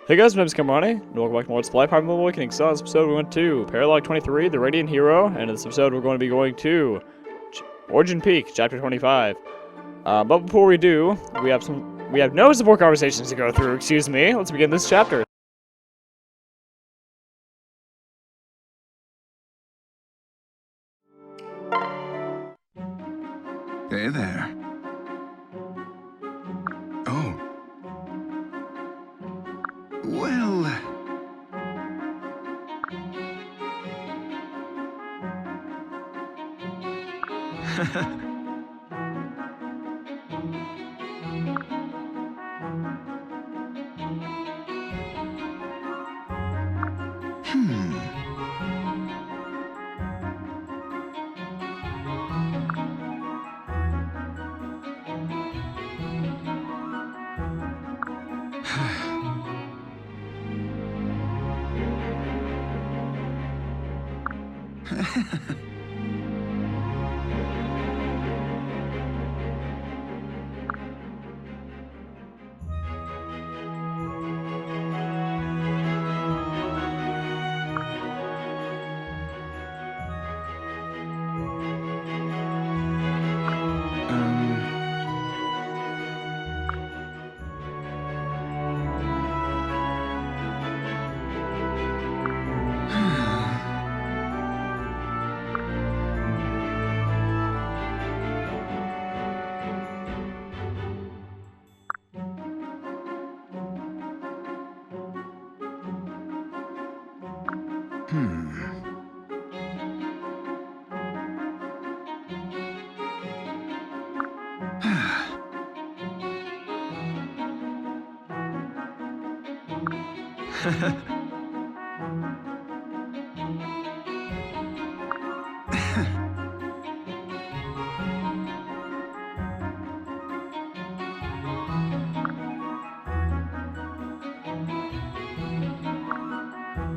Hey guys, my name is Kamronni, and welcome back to Let's Play Priam Awakening. So, in this episode we went to Paralog 23, the Radiant Hero, and in this episode we're going to be going to Origin Peak, Chapter 25. But before we do, we have no support conversations to go through, excuse me. Let's begin this chapter. Hey there. Oh. Well...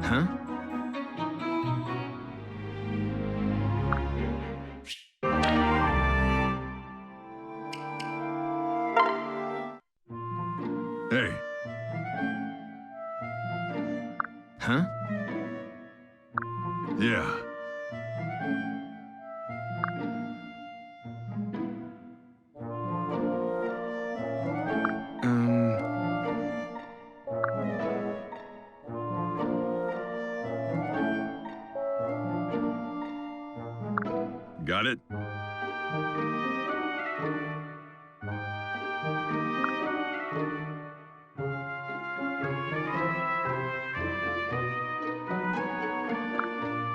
Huh? Hey. Huh? Yeah. Got it?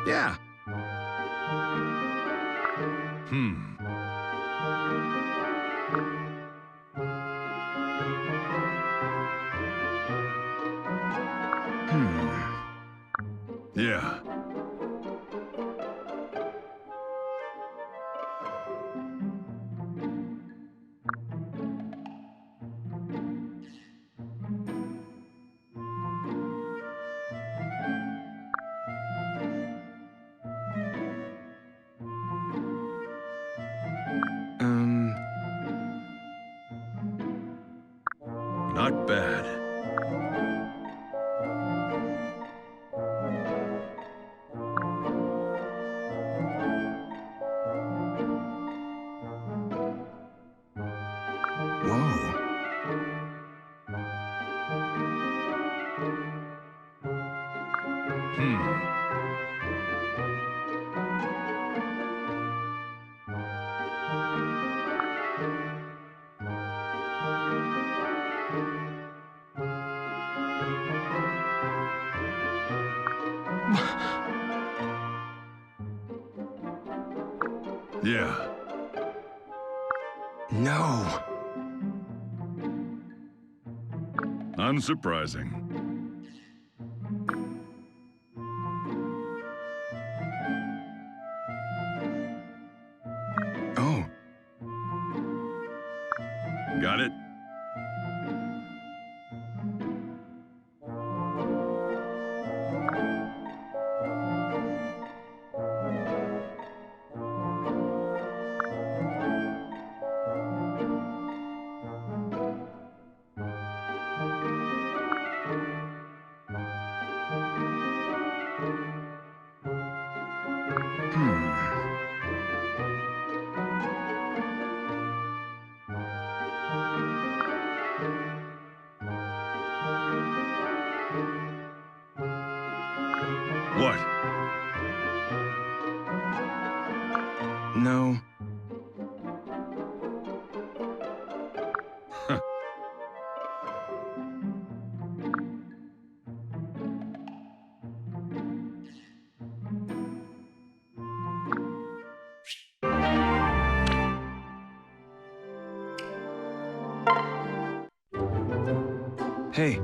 Yeah. Yeah. Not bad. Whoa. Yeah. No. Unsurprising. Oh. Got it? Hey.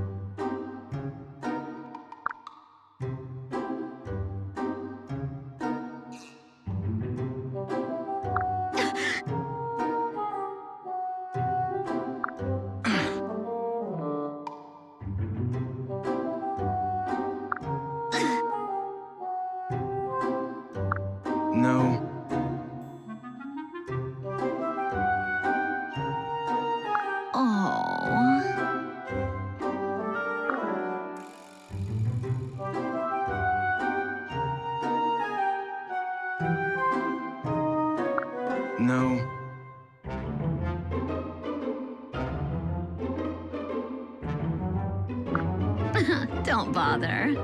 No. Oh. No. Don't bother.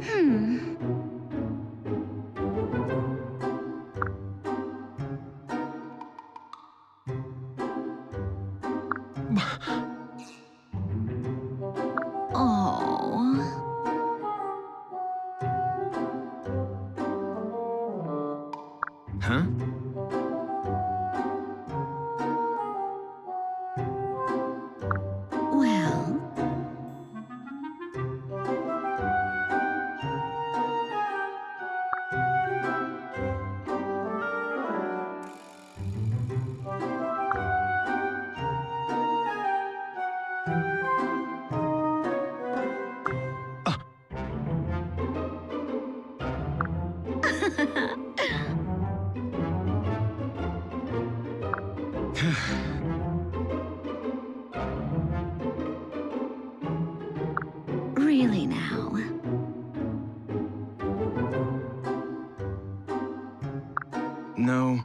Hmm. Oh. Huh? Well. Really now. No.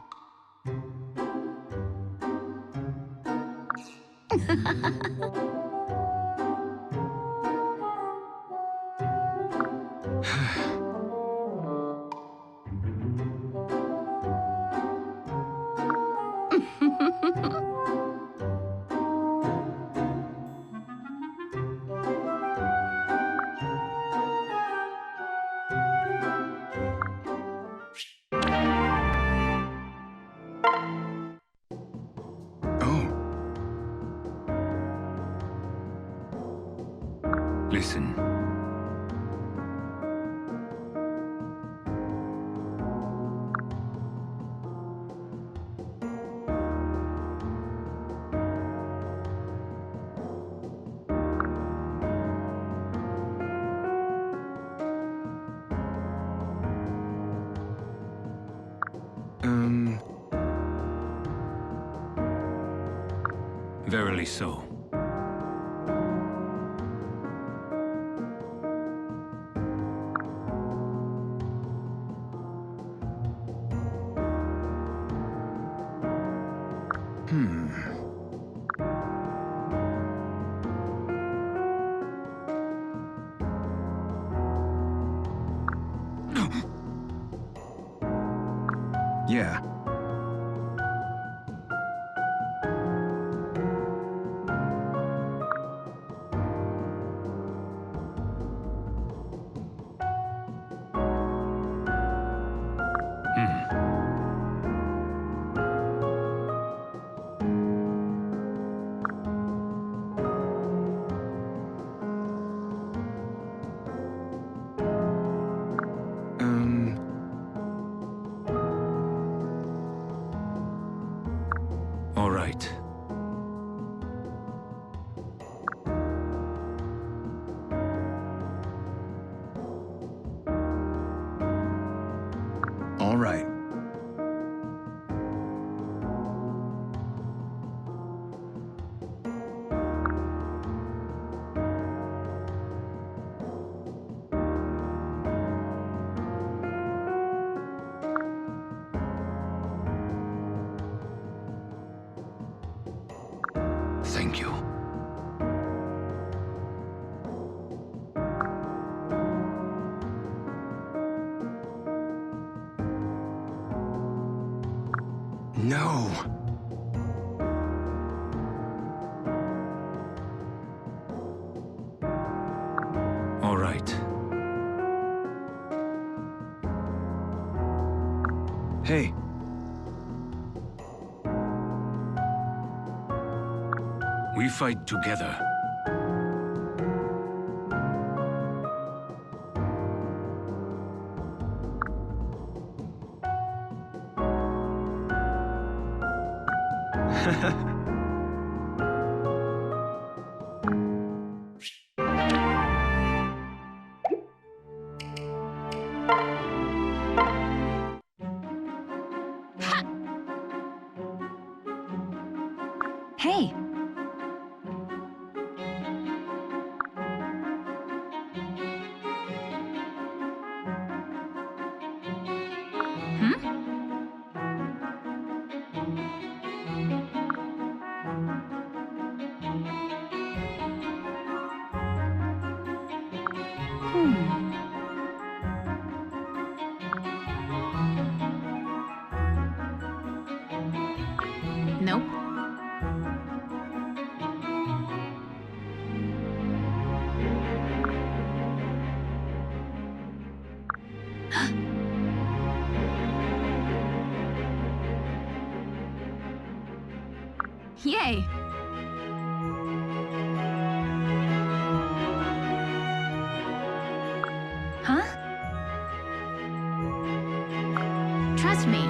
Oh. Listen. Verily so. Yeah. All right. All right. Thank you. No. All right. Hey. We fight together. Hey! Hmm? Hmm. Nope. Yay! Huh? Trust me.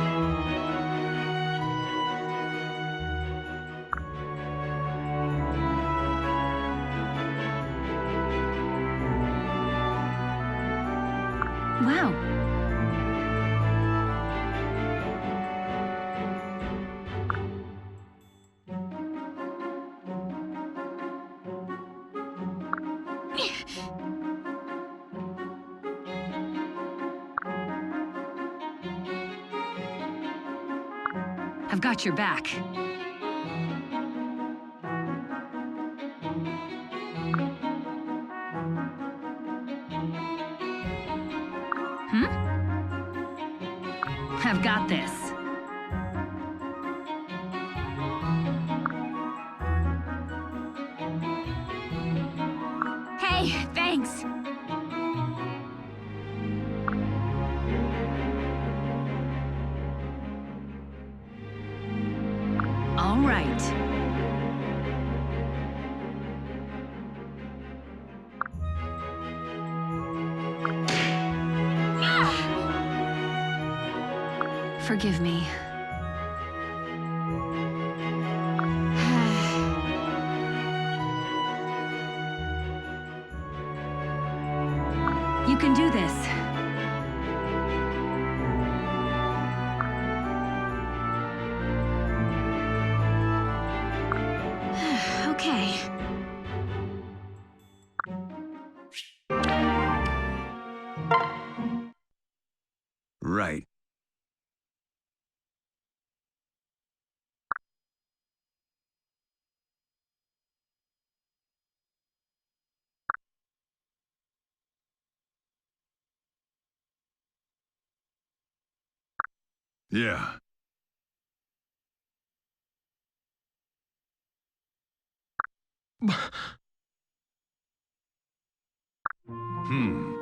Wow. I've got your back. Hmm? I've got this. Hey, thanks! All right. Forgive me. You can do this. Okay. Right. Yeah. Hmm.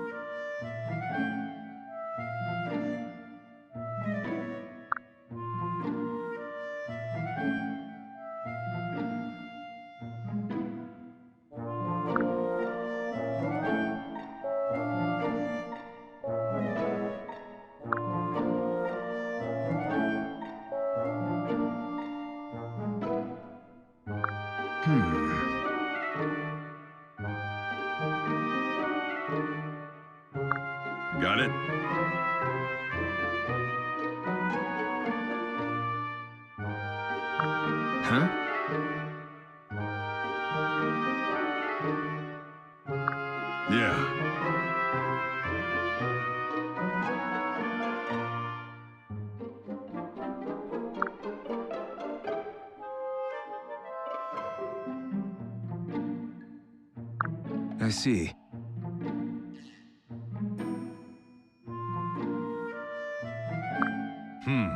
Got it? Huh? Yeah. I see. Hmm.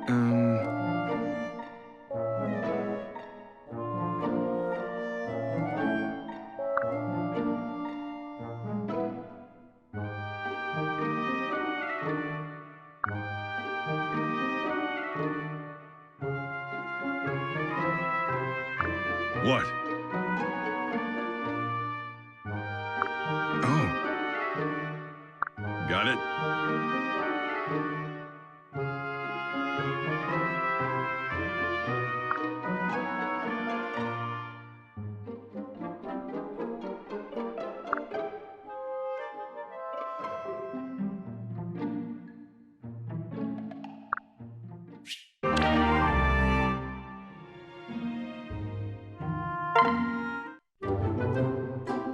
Um... Got it?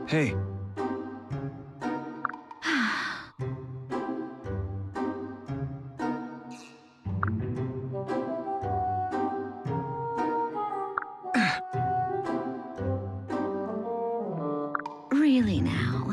Hey, Really now?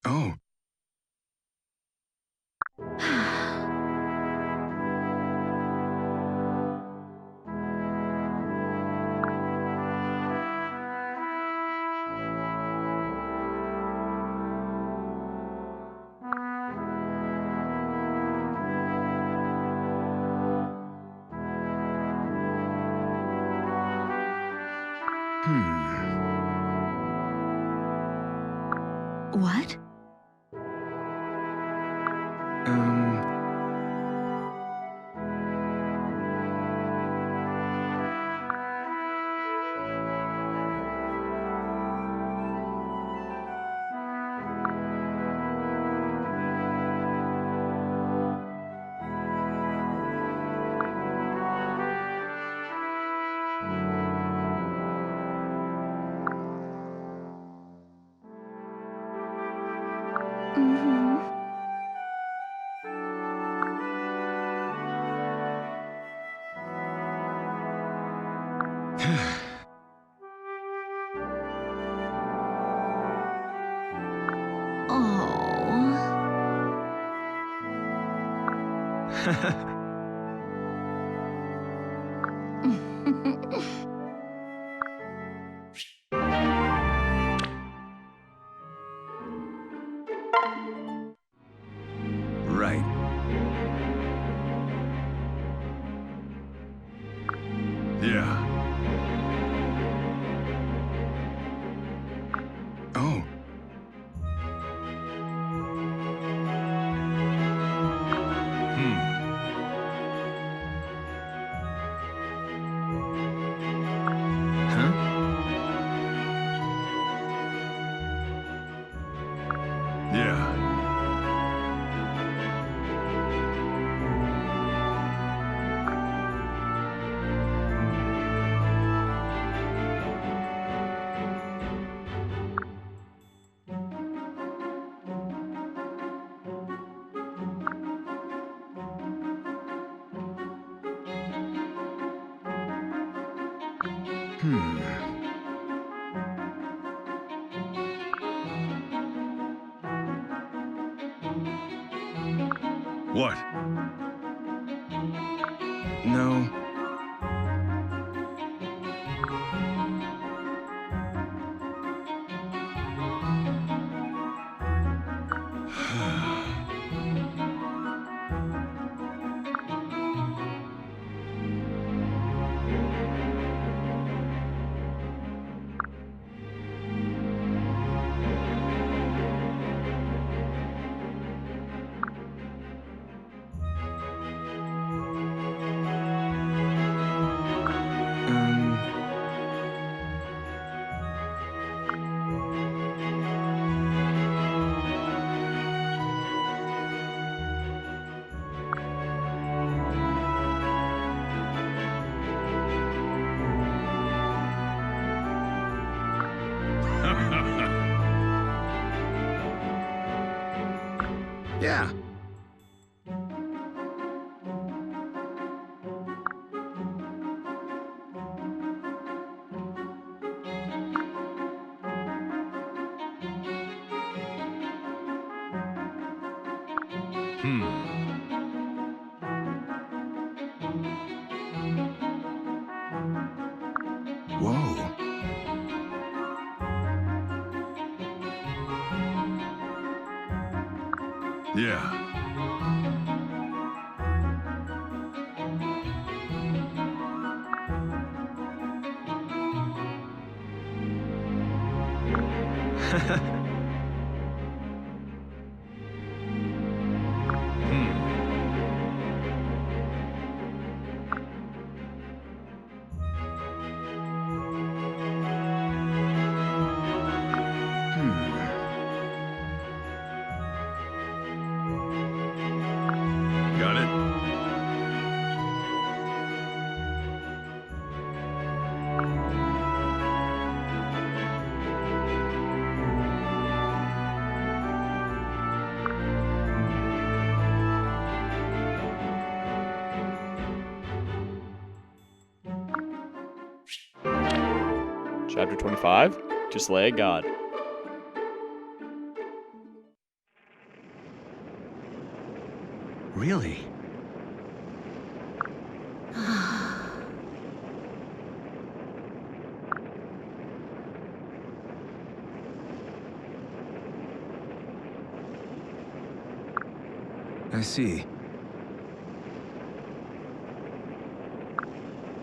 oh, What? um, Mm-hmm. Oh. right. Yeah. Oh, Hmm. huh? Yeah. Hmm. What? No. Yeah. Whoa. Yeah. Got it. Chapter 25, To Slay a God. Really? I see.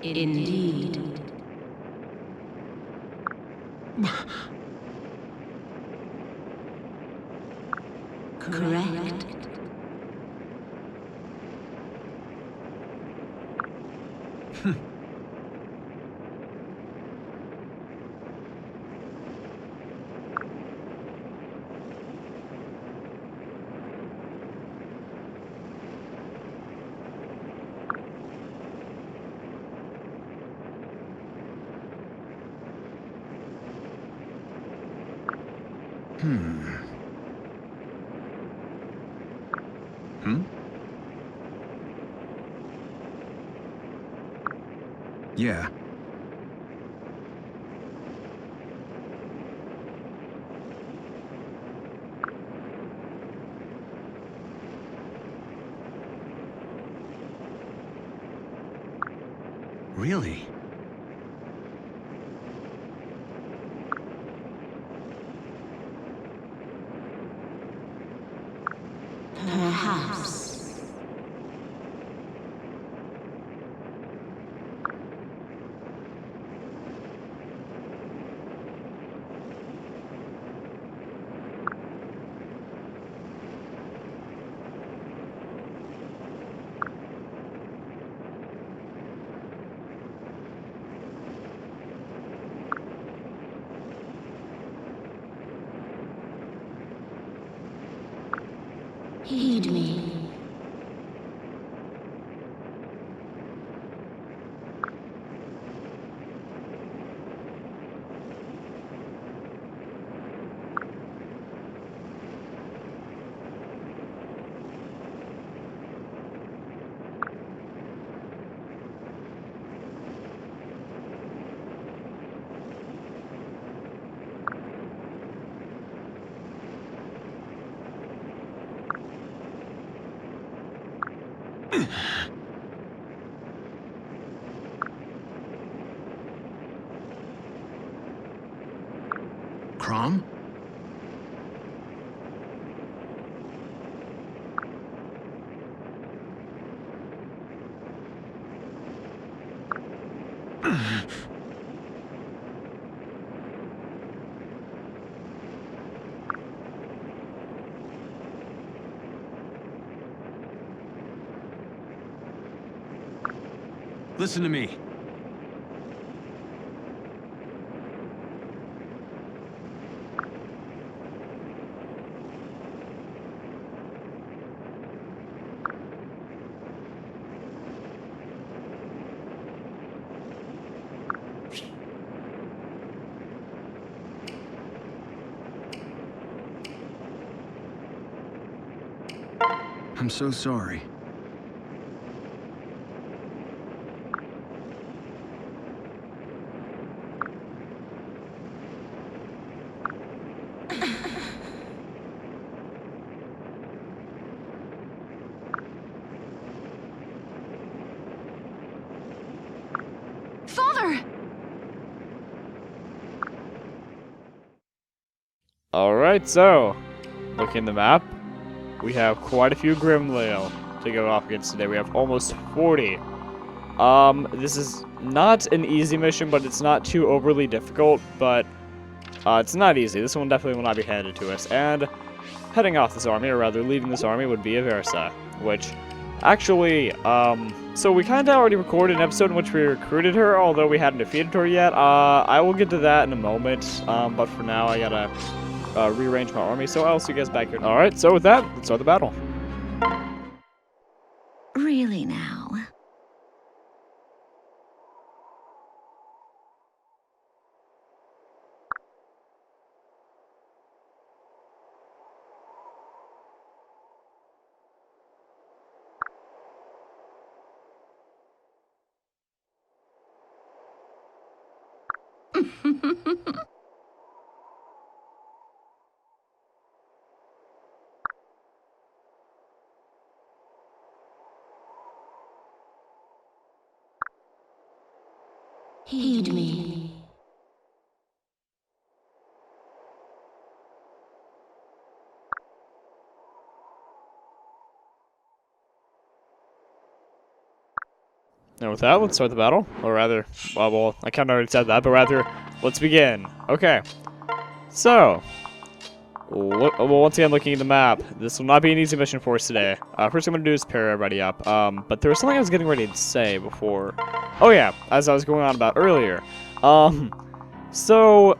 Indeed. Correct. Yeah. Really? Perhaps. Heed me. Crom? Listen to me. I'm so sorry. Alright, so, looking at the map, we have quite a few Grimleal to go off against today. We have almost 40. This is not an easy mission, but it's not too overly difficult, but it's not easy. This one definitely will not be handed to us. And heading off this army, or rather leading this army, would be Aversa, which actually, so we kind of already recorded an episode in which we recruited her, although we hadn't defeated her yet. I will get to that in a moment, but for now I gotta rearrange my army, so I'll see you guys back here. Alright, so with that, let's start the battle. Really now? Heed me. And with that, let's start the battle. Or rather, well, I kind of already said that, but rather, let's begin. Okay. So, once again, looking at the map, this will not be an easy mission for us today. First thing I'm going to do is pair everybody up. But there was something I was getting ready to say before. Oh yeah, as I was going on about earlier. So,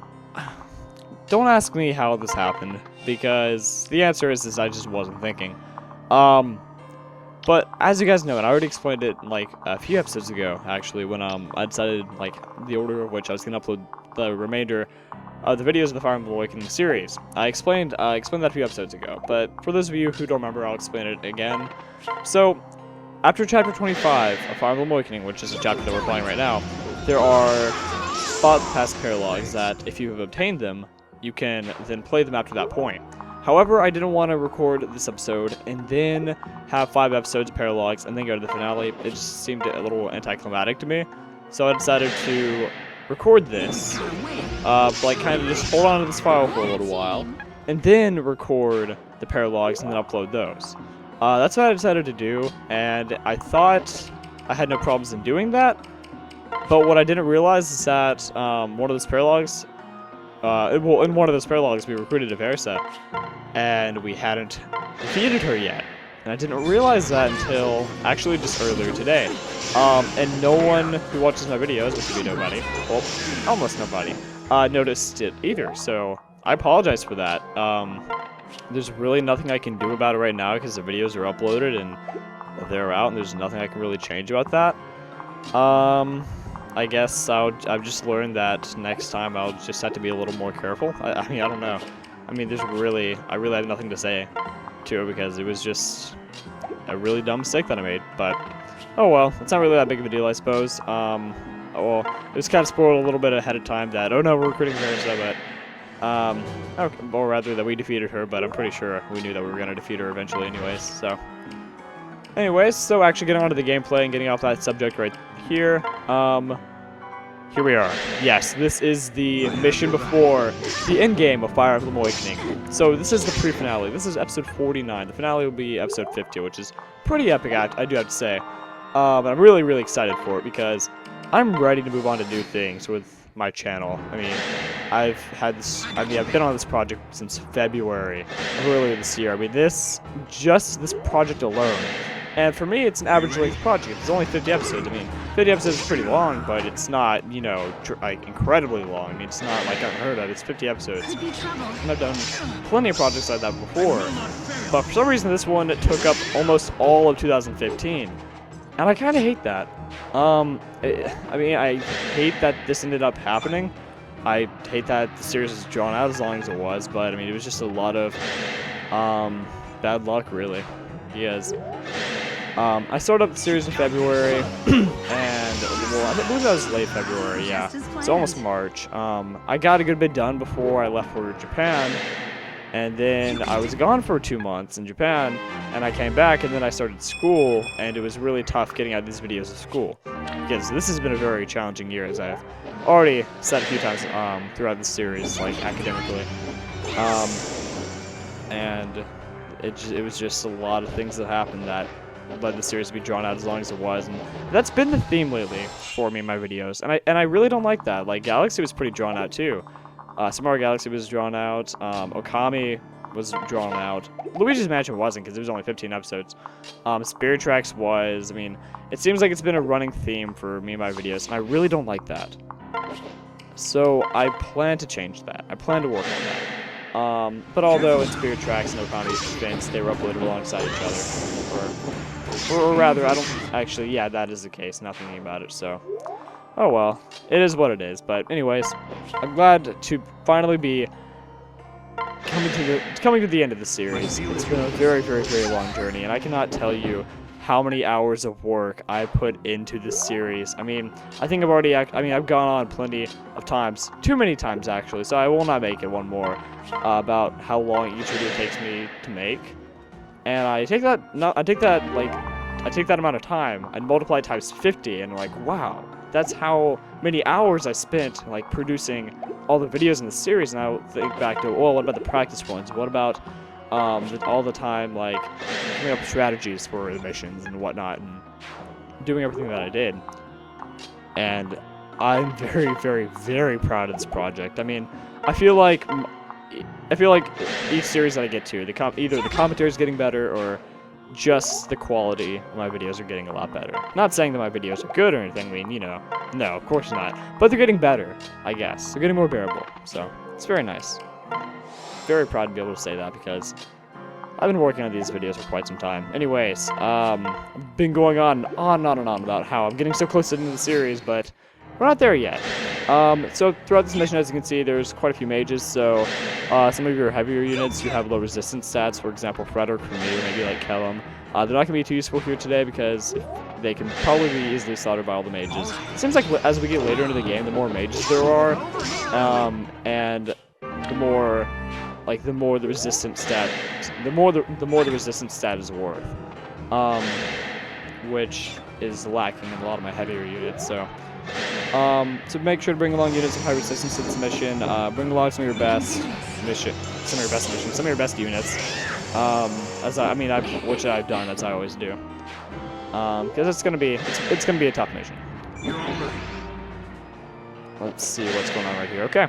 don't ask me how this happened, because the answer is I just wasn't thinking. But as you guys know, and I already explained it like a few episodes ago, actually, when I decided like the order of which I was gonna upload the remainder of the videos of the Fire Emblem Awakening series. I explained that a few episodes ago, but for those of you who don't remember, I'll explain it again. So, after Chapter 25 of Fire Emblem Awakening, which is a chapter that we're playing right now, there are spot pass paralogs that, if you have obtained them, you can then play them after that point. However, I didn't want to record this episode and then have 5 episodes of paralogs and then go to the finale. It just seemed a little anticlimactic to me. So I decided to record this, like kind of just hold on to this file for a little while, and then record the paralogs and then upload those. That's what I decided to do, and I thought I had no problems in doing that. But what I didn't realize is that one of those paralogs, in one of those paralogs we recruited Aversa, and we hadn't defeated her yet. And I didn't realize that until actually just earlier today. And no one who watches my videos, which would be nobody, well, almost nobody, noticed it either. So I apologize for that. There's really nothing I can do about it right now because the videos are uploaded and they're out, and there's nothing I can really change about that. I guess I've just learned that next time I'll just have to be a little more careful. I mean, I don't know. I mean, I really have nothing to say to it because it was just a really dumb mistake that I made. But, oh well, it's not really that big of a deal, I suppose. Well, it was kind of spoiled a little bit ahead of time that, oh no, we're recruiting Aversa, but, or rather that we defeated her, but I'm pretty sure we knew that we were going to defeat her eventually anyways, so. Anyways, so actually getting on to the gameplay and getting off that subject right here, here we are. Yes, this is the mission before the end game of Fire Emblem Awakening. So this is the pre-finale. This is episode 49. The finale will be episode 50, which is pretty epic, I do have to say. And I'm really, really excited for it because I'm ready to move on to new things with my channel. I mean, I've been on this project since February of earlier this year. I mean, this project alone. And for me, it's an average length project. It's only 50 episodes. I mean, 50 episodes is pretty long, but it's not, you know, like incredibly long. I mean, it's not like unheard of. It's 50 episodes. And I've done plenty of projects like that before. But for some reason, this one took up almost all of 2015. And I kind of hate that. I mean, I hate that this ended up happening. I hate that the series was drawn out as long as it was, but I mean, it was just a lot of bad luck, really. Because I started up the series in February, and well, I believe that was late February, yeah. It's almost March. I got a good bit done before I left for Japan, and then I was gone for 2 months in Japan, and I came back, and then I started school, and it was really tough getting out these videos of school, because this has been a very challenging year, as I've already said a few times throughout this series, like academically. And it was just a lot of things that happened that led the series to be drawn out as long as it was, and that's been the theme lately for me in my videos, and I really don't like that. Like, Galaxy was pretty drawn out too. Super Mario Galaxy was drawn out, Okami was drawn out. Luigi's Mansion wasn't, because it was only 15 episodes. Spirit Tracks was, I mean, it seems like it's been a running theme for me and my videos, and I really don't like that. So I plan to change that. I plan to work on that. But although in Spirit Tracks and Okami's defense, they were uploaded alongside each other. Or rather, I don't actually, yeah, that is the case, not thinking about it, so. Oh well, it is what it is. But anyways, I'm glad to finally be coming to the end of the series. It's been a very, very, very long journey, and I cannot tell you how many hours of work I put into this series. I mean, I think I've gone on plenty of times, too many times actually, so I will not make it one more about how long each video takes me to make. And I take that amount of time and multiply it times 50, and like, wow, that's how many hours I spent like producing all the videos in the series. And I'll think back to, well, what about the practice ones? What about all the time like coming up with strategies for the missions and whatnot, and doing everything that I did. And I'm very, very, very proud of this project. I mean, I feel like each series that I get to, either the commentary is getting better or just the quality of my videos are getting a lot better. Not saying that my videos are good or anything, I mean, you know, no, of course not. But they're getting better, I guess. They're getting more bearable, so it's very nice. Very proud to be able to say that, because I've been working on these videos for quite some time. Anyways, I've been going on and on about how I'm getting so close to the end of the series, but we're not there yet. So throughout this mission, as you can see, there's quite a few mages, so some of your heavier units you have low resistance stats, for example, Frederick from me, or maybe like Kellum. They're not going to be too useful here today because they can probably be easily slaughtered by all the mages. It seems like as we get later into the game, the more mages there are, and the more the resistance stat, the more the resistance stat is worth, which is lacking in a lot of my heavier units. So make sure to bring along units of high resistance to this mission. Bring along some of your best units. Which I've done, as I always do, because it's gonna be a tough mission. Let's see what's going on right here. Okay.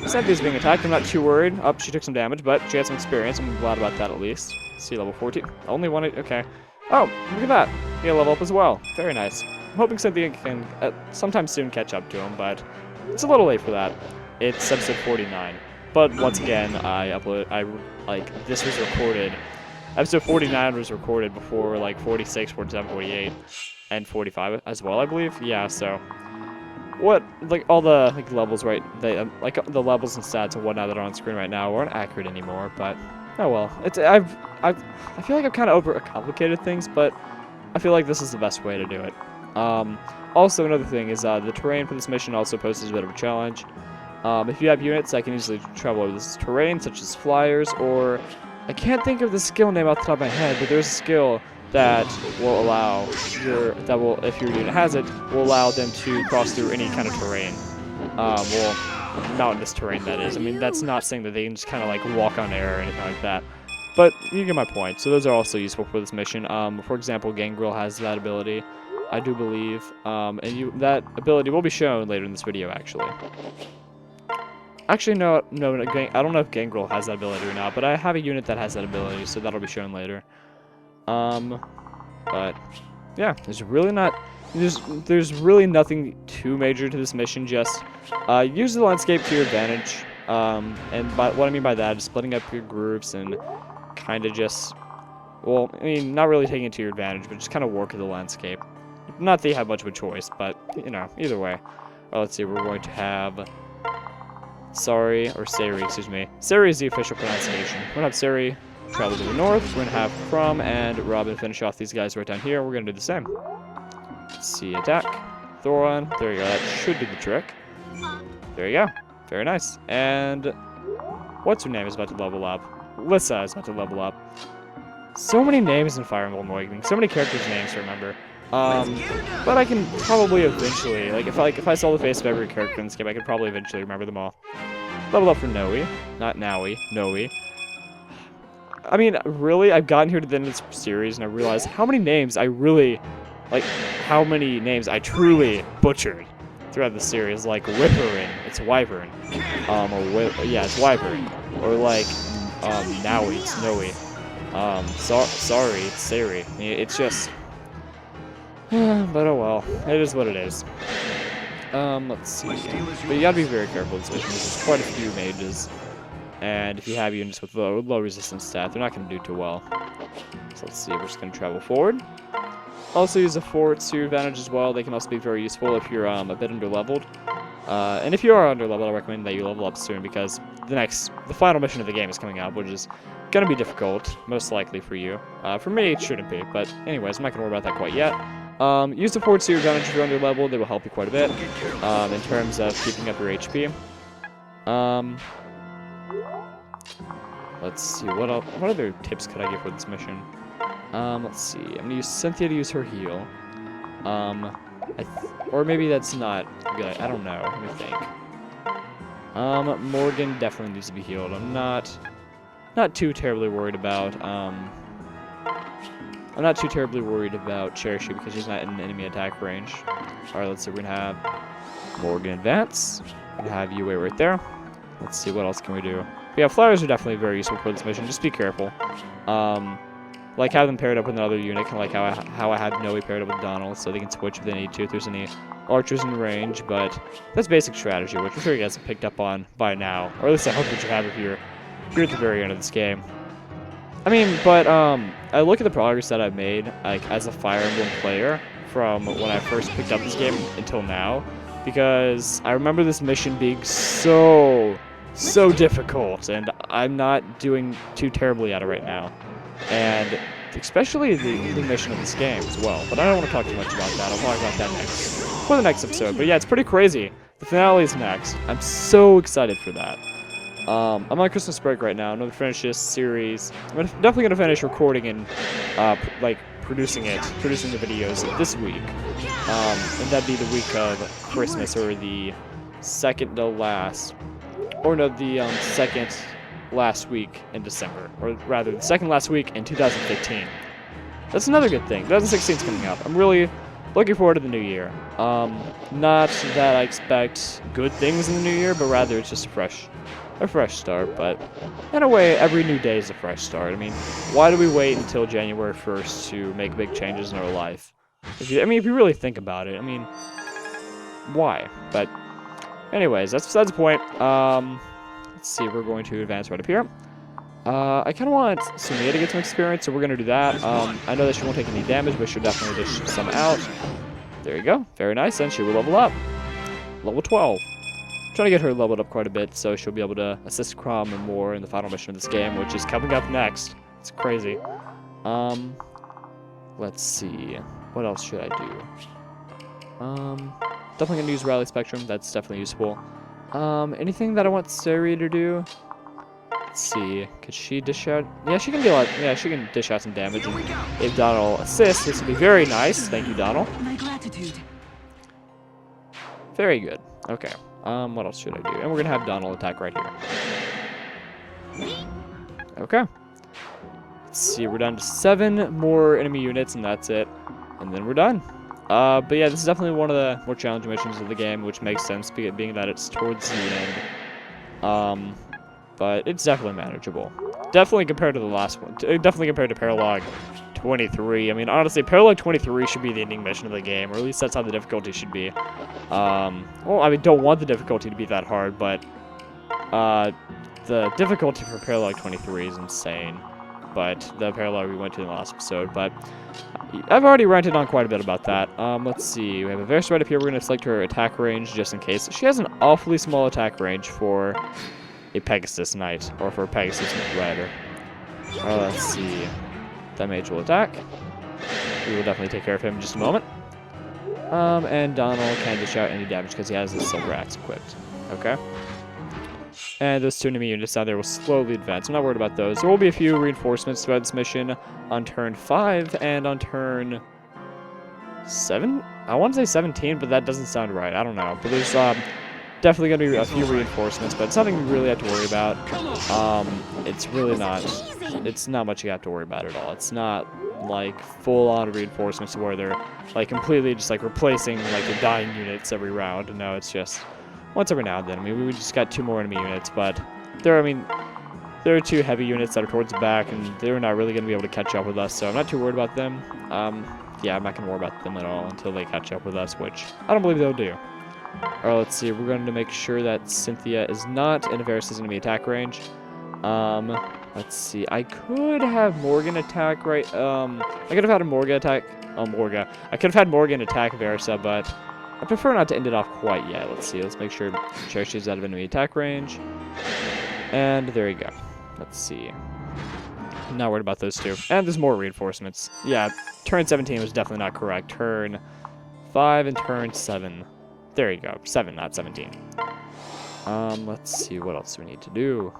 Cynthia's being attacked. I'm not too worried. Oh, she took some damage, but she had some experience. I'm glad about that at least. See, level 14. Only one. Okay. Oh, look at that. He level up as well. Very nice. I'm hoping Cynthia can sometime soon catch up to him, but it's a little late for that. It's episode 49. But once again, this was recorded. Episode 49 was recorded before like 46, 47, 48, and 45 as well, I believe. Yeah, so. All the levels, right? The levels and stats and whatnot that are on screen right now aren't accurate anymore. But oh well. I feel like I've kind of overcomplicated things, but I feel like this is the best way to do it. Also, another thing is the terrain for this mission also poses a bit of a challenge. If you have units that can easily travel over this terrain, such as flyers, or I can't think of the skill name off the top of my head, but there's a skill that will allow if your unit has it, will allow them to cross through any kind of terrain. Mountainous terrain, that is. I mean, that's not saying that they can just kind of like walk on air or anything like that. But you get my point. So those are also useful for this mission. For example, Gangrel has that ability, I do believe. That ability will be shown later in this video, actually. Actually, no, I don't know if Gangrel has that ability or not, but I have a unit that has that ability, so that'll be shown later. But yeah, there's really nothing too major to this mission. Just use the landscape to your advantage. And what I mean by that is splitting up your groups and kind of just, well, I mean, not really taking it to your advantage, but just kind of work with the landscape. Not that you have much of a choice, but you know, either way. Let's see, we're going to have Sari, excuse me. Sari is the official pronunciation. We're gonna have Sari travel to the north. We're going to have Priam and Robin finish off these guys right down here. We're going to do the same. Let's see, attack. Thoron. There you go. That should do the trick. There you go. Very nice. And what's her name is about to level up? Lissa is about to level up. So many names in Fire Emblem Awakening. So many characters' names to remember. But I can probably eventually, if I saw the face of every character in this game, I could probably eventually remember them all. Level up for Noe. Not Nowie. Noe. I mean, really, I've gotten here to the end of this series, and I realized how many names I really, like, how many names I truly butchered throughout the series, like Whipperin, it's Wyvern, yeah, it's Wyvern, or like, Nowie, it's Noe, sorry, it's Sari. I mean, it's just, but oh well, it is what it is. Let's see, but you gotta be very careful with this mission, there's quite a few mages. And if you have units with low resistance stat, they're not going to do too well. So let's see, we're just going to travel forward. Also use the forts to your advantage as well. They can also be very useful if you're a bit underleveled. And if you are underleveled, I recommend that you level up soon because the final mission of the game is coming out, which is going to be difficult, most likely for you. For me, it shouldn't be, but anyways, I'm not going to worry about that quite yet. Use the forts to your advantage if you're underleveled. They will help you quite a bit in terms of keeping up your HP. Let's see, what other tips could I give for this mission? Let's see, I'm gonna use Cynthia to use her heal. Or maybe that's not good, I don't know, let me think. Morgan definitely needs to be healed. I'm not too terribly worried about, Cherry because she's not in enemy attack range. Alright, let's see, we're gonna have Morgan advance. We're gonna have Yue right there. Let's see, what else can we do? But yeah, flowers are definitely very useful for this mission. Just be careful. Like have them paired up with another unit, kind of like how I had Noe paired up with Donald, so they can switch if they need to if there's any archers in range. But that's basic strategy, which I'm sure you guys have picked up on by now, or at least I hope that you have if you're at the very end of this game. I mean, but I look at the progress that I've made, like as a Fire Emblem player, from when I first picked up this game until now, because I remember this mission being so difficult, and I'm not doing too terribly at it right now. And especially the mission of this game as well. But I don't want to talk too much about that. I'll talk about that for the next episode. But yeah, it's pretty crazy. The finale is next. I'm so excited for that. I'm on Christmas break right now. I'm going to finish this series. I'm definitely going to finish recording and producing the videos this week. And that'd be the week of Christmas, or the second to last. Or no, the second last week in December, or rather the second last week in 2015. That's another good thing. 2016 is coming up. I'm really looking forward to the new year. Not that I expect good things in the new year, but rather it's just a fresh start. But in a way, every new day is a fresh start. I mean, why do we wait until January 1st to make big changes in our life? If you really think about it, I mean, why? But anyways, that's besides the point. Let's see, we're going to advance right up here. I kind of want Sumia to get some experience, so we're going to do that. I know that she won't take any damage, but she'll definitely dish some out. There you go. Very nice, and she will level up. Level 12. I'm trying to get her leveled up quite a bit, so she'll be able to assist Chrom and more in the final mission of this game, which is coming up next. It's crazy. Let's see. What else should I do? Definitely going to use Rally Spectrum. That's definitely useful. Anything that I want Sari to do? Let's see. Could she dish out? Yeah, she can do a lot. Yeah, she can dish out some damage. And if Donald assists, this would be very nice. Thank you, Donald. My gratitude. Very good. Okay. What else should I do? And we're gonna have Donald attack right here. Okay. Let's see. We're down to 7 more enemy units, and that's it. And then we're done. But yeah, this is definitely one of the more challenging missions of the game, which makes sense, being that it's towards the end. But it's definitely manageable. Definitely compared to the last one. Definitely compared to Paralog 23. I mean, honestly, Paralog 23 should be the ending mission of the game, or at least that's how the difficulty should be. Well, I mean, don't want the difficulty to be that hard, but the difficulty for Paralog 23 is insane. But the Paralog we went to in the last episode, but I've already ranted on quite a bit about that. Let's see, we have Aversa right up here. We're going to select her attack range just in case. She has an awfully small attack range for a Pegasus Knight, or for a Pegasus Rider. Let's see. That mage will attack. We will definitely take care of him in just a moment. And Donald can't dish out any damage because he has his Silver Axe equipped. Okay. And those 2 enemy units down there will slowly advance. I'm not worried about those. There will be a few reinforcements throughout this mission on turn 5 and on turn 7? I want to say 17, but that doesn't sound right. I don't know. But there's Definitely going to be a few reinforcements, but it's nothing you really have to worry about. It's really not. It's not much you have to worry about at all. It's not like full-on reinforcements to where they're like completely just like replacing like the dying units every round. No, it's just once every now and then. I mean, we just got 2 more enemy units, but there are 2 heavy units that are towards the back, and they're not really going to be able to catch up with us, so I'm not too worried about them. Yeah, I'm not going to worry about them at all until they catch up with us, which I don't believe they'll do. Alright, let's see. We're going to make sure that Cynthia is not in Aversa's enemy attack range. Let's see. I could have Morgan attack, right? I could have had a Morgan attack. Morga. I could have had Morgan attack Aversa, but I prefer not to end it off quite yet. Let's see. Let's make sure she's out of enemy attack range. And there you go. Let's see. I'm not worried about those 2. And there's more reinforcements. Yeah, turn 17 was definitely not correct. Turn 5 and turn 7. There you go. 7, not 17. Let's see. What else do we need to do?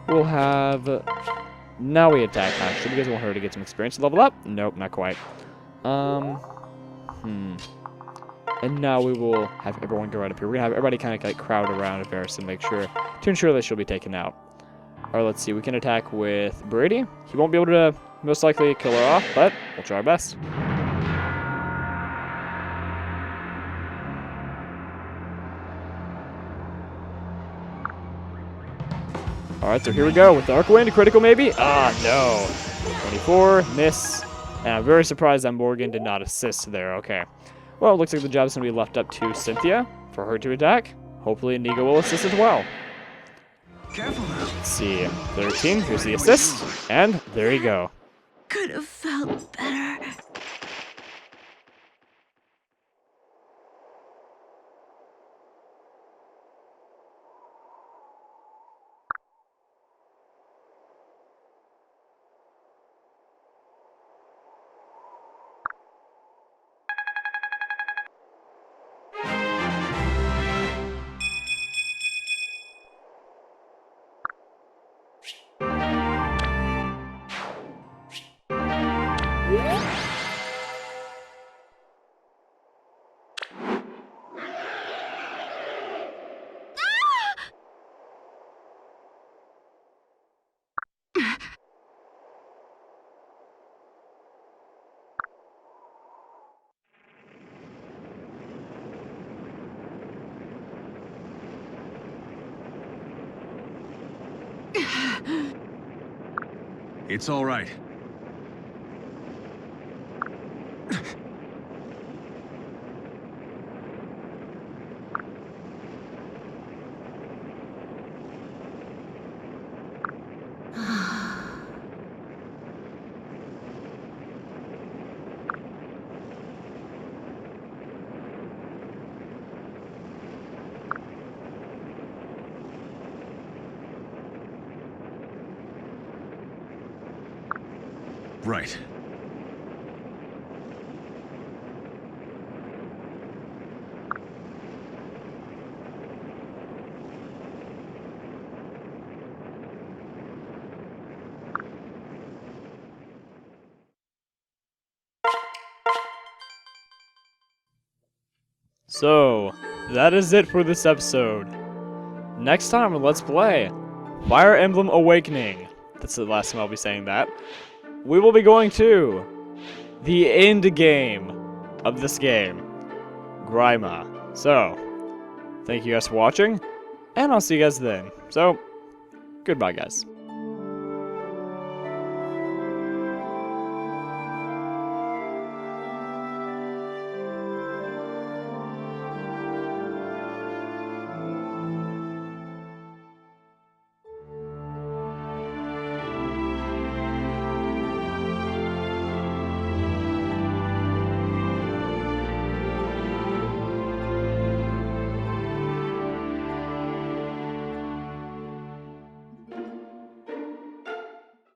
We'll have... Now we attack, actually. You guys want her to get some experience to level up? Nope, not quite. And now we will have everyone go right up here. We're going to have everybody kind of like crowd around Aversa to ensure that she'll be taken out. Alright, let's see. We can attack with Brady. He won't be able to most likely kill her off, but we'll try our best. Alright, so here we go with the Arc Wind. Critical maybe? Ah, no. 24, miss. And I'm very surprised that Morgan did not assist there. Okay. Well, it looks like the job's going to be left up to Cynthia for her to attack. Hopefully Inigo will assist as well. Careful now. Let's see. 13, here's the assist. And there you go. Could have felt better. It's all right. Right. So, that is it for this episode. Next time on Let's Play Fire Emblem Awakening. That's the last time I'll be saying that. We will be going to the end game of this game, Grima. So, thank you guys for watching, and I'll see you guys then. So, goodbye guys.